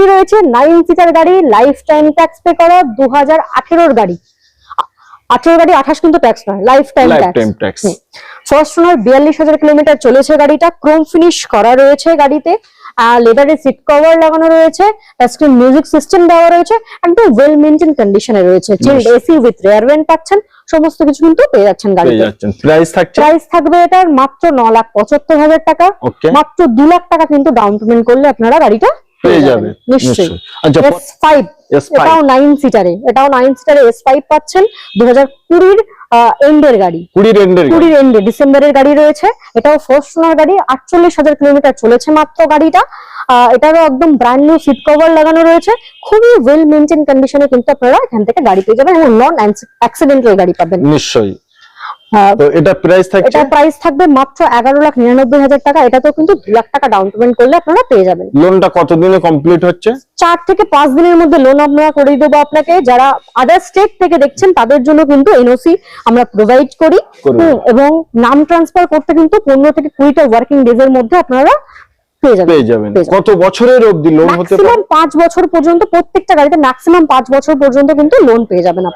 গাড়ি রয়েছে, 9 সিটার গাড়ি, লাইফ টাইম ট্যাক্স পে করা, 2018 গাড়ি। 18 গাড়ি, 28 কিন্তু ট্যাক্স নয়, life time tax. First owner 42,000 kilometre চলেছে গাড়িটা, ক্রোম ফিনিশ করা রয়েছে গাড়িতে, লেদারের সিট কভার লাগানো রয়েছে, টাচস্ক্রিন মিউজিক সিস্টেম দেওয়া রয়েছে, একদম ওয়েল মেইনটেইন কন্ডিশনে রয়েছে। চিলড এসি উইথ রিয়ার ভেন্ট পাচ্ছেন, সমস্ত কিছু কিন্তু পেয়ে যাচ্ছেন গাড়িতে। প্রাইস থাকবে এটার মাত্র 9,75,000 টাকা। মাত্র 2 লাখ টাকা কিন্তু ডাউন পেমেন্ট করলে আপনারা গাড়িটা পেয়ে যাবেন নিশ্চয়ই। S5, এটাও 9 সিটারে, S5 পাচ্ছেন, 2020 এন্ডের গাড়ি, 20 এন্ডে ডিসেম্বরের গাড়ি রয়েছে। এটাও ফার্স্ট ওনার গাড়ি, 48,000 কিলোমিটার চলেছে মাত্র গাড়িটা। এটারও একদম ব্র্যান্ড নিউ সিট কভার লাগানো রয়েছে, খুবই ওয়েল মেইনটেইন কন্ডিশনে কিন্তু আপনারা এখান থেকে গাড়ি পেয়ে যাবেন এবং নন অ্যাক্সিডেন্টাল গাড়ি পাবেন নিশ্চয়ই। তো এটা প্রাইস থাকবে মাত্র 11,99,000 টাকা। এটাতেও কিন্তু 2 লাখ টাকা ডাউন পেমেন্ট করলে আপনারা পেয়ে যাবেন। লোনটা কতদিনে কমপ্লিট হচ্ছে? 4 থেকে 5 দিনের মধ্যে লোন আমরা করে দেবো আপনাকে। যারা আদার স্টেট থেকে দেখছেন তাদের জন্য কিন্তু এনওসি আমরা প্রোভাইড করি, এবং নাম ট্রান্সফার করতে কিন্তু 15 থেকে 20টা ওয়ার্কিং ডেজ এর মধ্যে আপনারা পেয়ে যাবেন। কত বছরের অবধি লোন হতে পারে? ম্যাক্সিমাম 5 বছর পর্যন্ত, প্রত্যেকটা গাড়িতে ম্যাক্সিমাম 5 বছর পর্যন্ত কিন্তু লোন পেয়ে যাবেন।